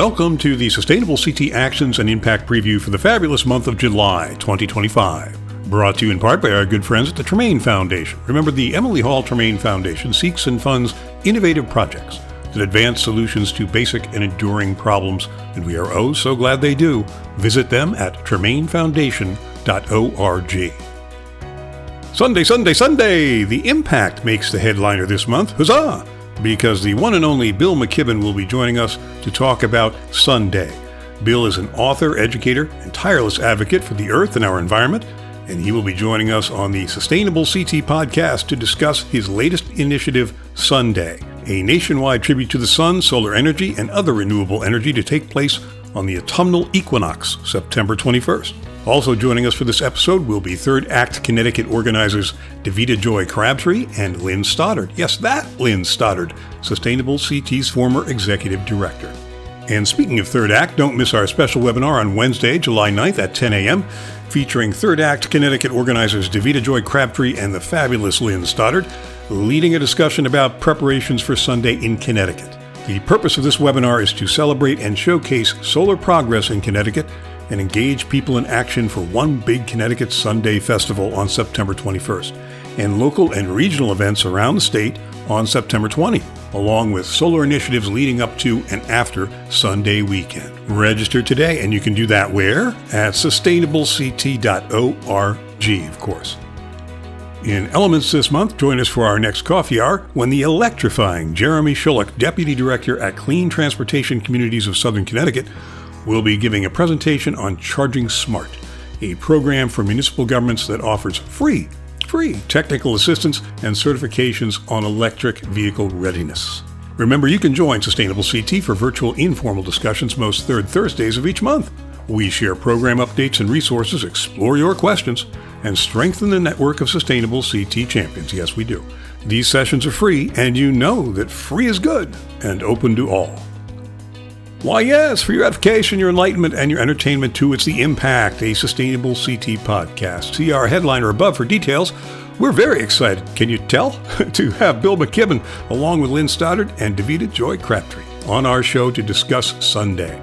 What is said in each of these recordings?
Welcome to the Sustainable CT Actions and Impact Preview for the fabulous month of July 2025. Brought to you in part by our good friends at the Tremaine Foundation. Remember, the Emily Hall Tremaine Foundation seeks and funds innovative projects that advance solutions to basic and enduring problems, and we are oh so glad they do. Visit them at tremainefoundation.org. Sunday, Sunday, Sunday! The Impact makes the headliner this month. Huzzah! Because the one and only Bill McKibben will be joining us to talk about Sunday. Bill is an author, educator, and tireless advocate for the earth and our environment, and he will be joining us on the Sustainable CT podcast to discuss his latest initiative, Sunday, a nationwide tribute to the sun, solar energy, and other renewable energy to take place on the autumnal equinox, September 21st. Also joining us for this episode will be Third Act Connecticut organizers Davida Joy Crabtree and Lynn Stoddard. Yes, that Lynn Stoddard, Sustainable CT's former executive director. And speaking of Third Act, don't miss our special webinar on Wednesday, July 9th at 10 a.m., featuring Third Act Connecticut organizers Davida Joy Crabtree and the fabulous Lynn Stoddard, leading a discussion about preparations for Sunday in Connecticut. The purpose of this webinar is to celebrate and showcase solar progress in Connecticut and engage people in action for one big Connecticut Sunday festival on September 21st, and local and regional events around the state on September 20, along with solar initiatives leading up to and after Sunday weekend. Register today, and you can do that where? At sustainablect.org, of course. In Elements this month, join us for our next coffee hour when the electrifying Jeremy Schulich, Deputy Director at Clean Transportation Communities of Southern Connecticut, will be giving a presentation on Charging Smart, a program for municipal governments that offers free technical assistance and certifications on electric vehicle readiness. Remember, you can join Sustainable CT for virtual informal discussions most third Thursdays of each month. We share program updates and resources, explore your questions, and strengthen the network of Sustainable CT champions. Yes, we do. These sessions are free, and you know that free is good and open to all. Why, yes, for your edification, your enlightenment, and your entertainment too, it's The Impact, a Sustainable CT podcast. See our headliner above for details. We're very excited, can you tell, to have Bill McKibben, along with Lynn Stoddard and Davida Joy Crabtree, on our show to discuss Sunday.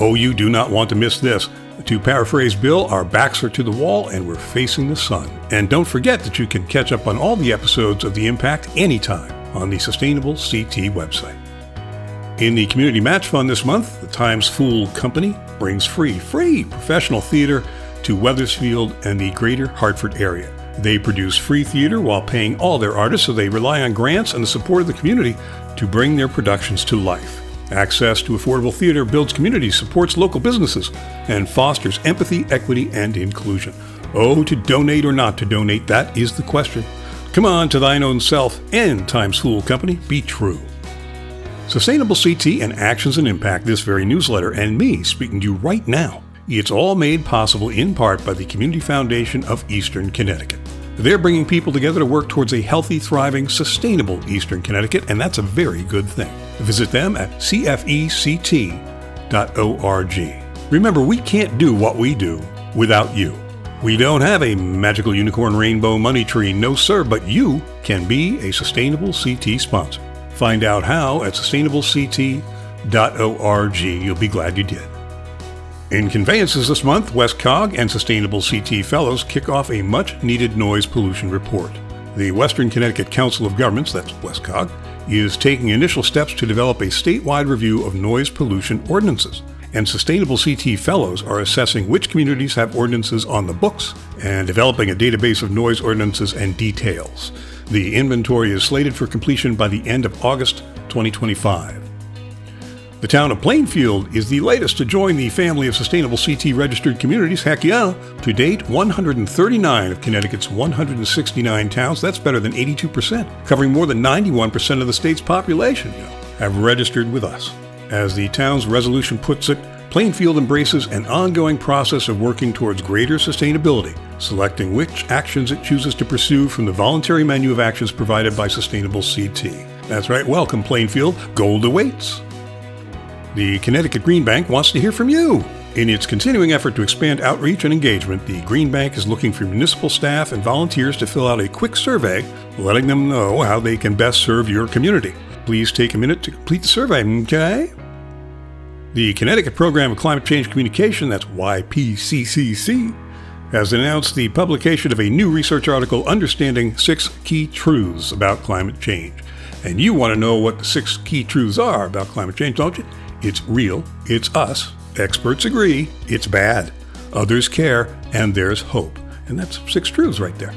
Oh, you do not want to miss this. To paraphrase Bill, our backs are to the wall and we're facing the sun. And don't forget that you can catch up on all the episodes of The Impact anytime on the Sustainable CT website. In the Community Match Fund this month, the Times Fool Company brings free professional theater to Wethersfield and the greater Hartford area. They produce free theater while paying all their artists, so they rely on grants and the support of the community to bring their productions to life. Access to affordable theater builds communities, supports local businesses, and fosters empathy, equity, and inclusion. Oh, to donate or not to donate, that is the question. Come on to thine own self and Times Fool Company, be true. Sustainable CT and Actions and Impact, this very newsletter, and me speaking to you right now. It's all made possible in part by the Community Foundation of Eastern Connecticut. They're bringing people together to work towards a healthy, thriving, sustainable Eastern Connecticut, and that's a very good thing. Visit them at cfect.org. Remember, we can't do what we do without you. We don't have a magical unicorn rainbow money tree, no sir, but you can be a Sustainable CT sponsor. Find out how at sustainablect.org. You'll be glad you did. In conveyances this month, WestCog and Sustainable CT Fellows kick off a much-needed noise pollution report. The Western Connecticut Council of Governments, that's WestCog, is taking initial steps to develop a statewide review of noise pollution ordinances. And Sustainable CT Fellows are assessing which communities have ordinances on the books and developing a database of noise ordinances and details. The inventory is slated for completion by the end of August 2025. The town of Plainfield is the latest to join the family of Sustainable CT registered communities. Heck yeah! To date, 139 of Connecticut's 169 towns, that's better than 82%, covering more than 91% of the state's population, have registered with us. As the town's resolution puts it, Plainfield embraces an ongoing process of working towards greater sustainability, selecting which actions it chooses to pursue from the voluntary menu of actions provided by Sustainable CT. That's right, welcome Plainfield, gold awaits. The Connecticut Green Bank wants to hear from you. In its continuing effort to expand outreach and engagement, the Green Bank is looking for municipal staff and volunteers to fill out a quick survey, letting them know how they can best serve your community. Please take a minute to complete the survey, okay? The Connecticut Program of Climate Change Communication, that's YPCCC, has announced the publication of a new research article, Understanding 6 Key Truths About Climate Change. And you want to know what the 6 key truths are about climate change, don't you? It's real, it's us, experts agree, it's bad, others care, and there's hope. And that's 6 truths right there.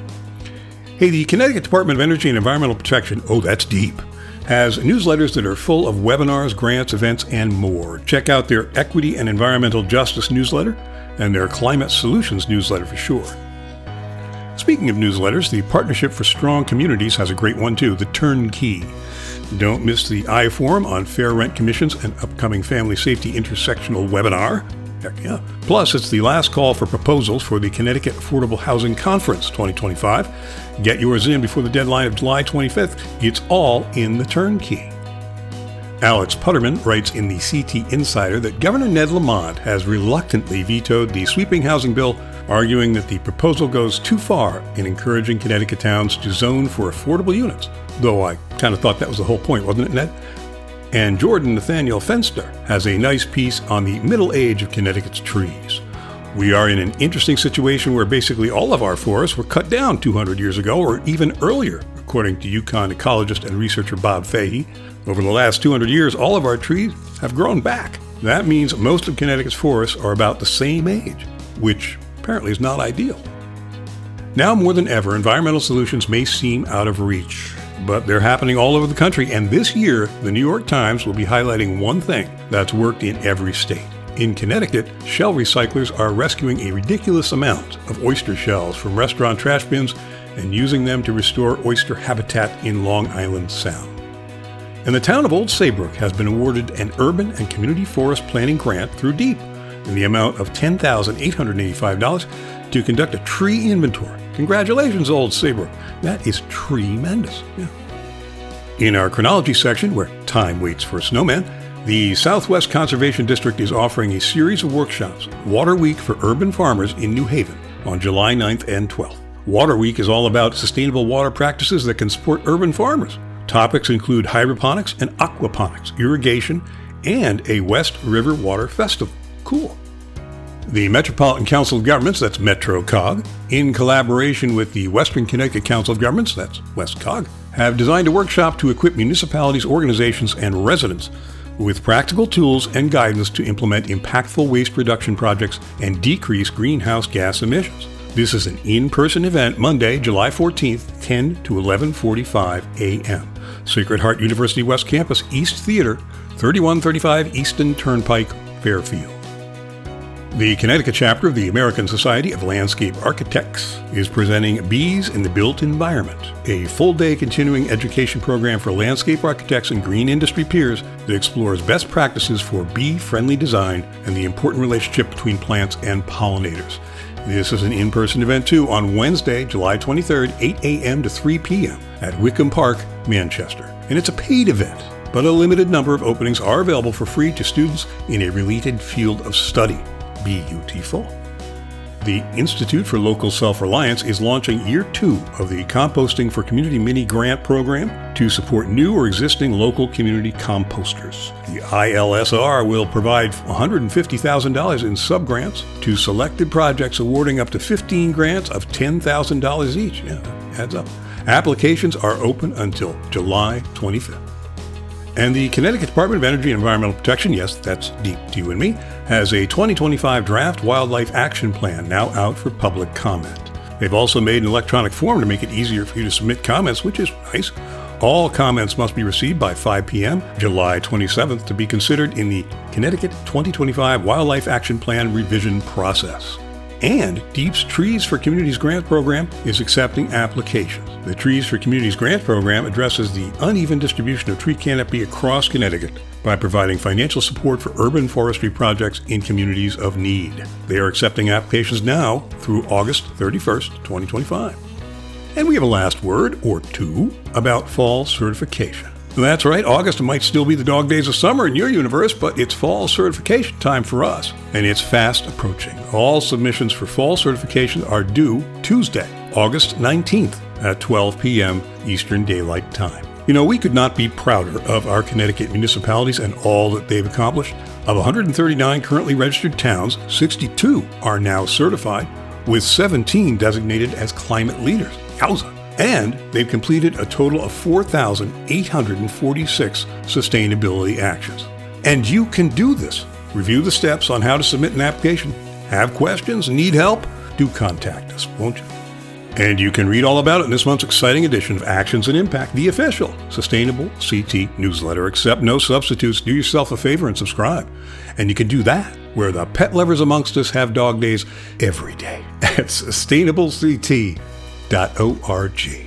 Hey, the Connecticut Department of Energy and Environmental Protection, oh, that's deep, has newsletters that are full of webinars, grants, events, and more. Check out their Equity and Environmental Justice newsletter and their Climate Solutions newsletter for sure. Speaking of newsletters, the Partnership for Strong Communities has a great one too, the Turnkey. Don't miss the I-Forum on fair rent commissions and upcoming family safety intersectional webinar. Heck yeah. Plus, it's the last call for proposals for the Connecticut Affordable Housing Conference 2025. Get yours in before the deadline of July 25th. It's all in the Turnkey. Alex Putterman writes in the CT Insider that Governor Ned Lamont has reluctantly vetoed the sweeping housing bill, arguing that the proposal goes too far in encouraging Connecticut towns to zone for affordable units. Though I kind of thought that was the whole point, wasn't it, Ned? And Jordan Nathaniel Fenster has a nice piece on the middle age of Connecticut's trees. We are in an interesting situation where basically all of our forests were cut down 200 years ago or even earlier, according to UConn ecologist and researcher Bob Fahey. Over the last 200 years, all of our trees have grown back. That means most of Connecticut's forests are about the same age, which apparently is not ideal. Now more than ever, environmental solutions may seem out of reach, but they're happening all over the country, and this year, the New York Times will be highlighting one thing that's worked in every state. In Connecticut, shell recyclers are rescuing a ridiculous amount of oyster shells from restaurant trash bins and using them to restore oyster habitat in Long Island Sound. And the town of Old Saybrook has been awarded an urban and community forest planning grant through DEEP in the amount of $10,885 to conduct a tree inventory. Congratulations, Old Saybrook. That is tremendous. Yeah. In our chronology section, where time waits for a snowman, the Southwest Conservation District is offering a series of workshops, Water Week for Urban Farmers in New Haven, on July 9th and 12th. Water Week is all about sustainable water practices that can support urban farmers. Topics include hydroponics and aquaponics, irrigation, and a West River Water Festival. Cool. The Metropolitan Council of Governments, that's MetroCog, in collaboration with the Western Connecticut Council of Governments, that's WestCog, have designed a workshop to equip municipalities, organizations, and residents with practical tools and guidance to implement impactful waste reduction projects and decrease greenhouse gas emissions. This is an in-person event Monday, July 14th, 10 to 11:45 a.m. Sacred Heart University West Campus, East Theater, 3135 Easton Turnpike, Fairfield. The Connecticut chapter of the American Society of Landscape Architects is presenting Bees in the Built Environment, a full-day continuing education program for landscape architects and green industry peers that explores best practices for bee-friendly design and the important relationship between plants and pollinators. This is an in-person event too on Wednesday, July 23rd, 8 a.m. to 3 p.m. at Wickham Park, Manchester. And it's a paid event, but a limited number of openings are available for free to students in a related field of study. Beautiful. The Institute for Local Self-Reliance is launching Year 2 of the Composting for Community Mini Grant Program to support new or existing local community composters. The ILSR will provide $150,000 in subgrants to selected projects, awarding up to 15 grants of $10,000 each. Yeah, that adds up. Applications are open until July 25th. And the Connecticut Department of Energy and Environmental Protection, yes, that's deep to you and me, has a 2025 draft wildlife action plan now out for public comment. They've also made an electronic form to make it easier for you to submit comments, which is nice. All comments must be received by 5 p.m. July 27th to be considered in the Connecticut 2025 Wildlife Action Plan revision process. And DEEP's Trees for Communities Grant Program is accepting applications. The Trees for Communities Grant Program addresses the uneven distribution of tree canopy across Connecticut by providing financial support for urban forestry projects in communities of need. They are accepting applications now through August 31st, 2025. And we have a last word, or two, about fall certification. That's right, August might still be the dog days of summer in your universe, but it's fall certification time for us, and it's fast approaching. All submissions for fall certification are due Tuesday, August 19th at 12 p.m. Eastern Daylight Time. You know, we could not be prouder of our Connecticut municipalities and all that they've accomplished. Of 139 currently registered towns, 62 are now certified, with 17 designated as climate leaders. Yowza! And they've completed a total of 4,846 sustainability actions. And you can do this. Review the steps on how to submit an application. Have questions? Need help? Do contact us, won't you? And you can read all about it in this month's exciting edition of Actions and Impact, the official Sustainable CT newsletter. Accept no substitutes. Do yourself a favor and subscribe. And you can do that where the pet lovers amongst us have dog days every day at sustainableCT.org.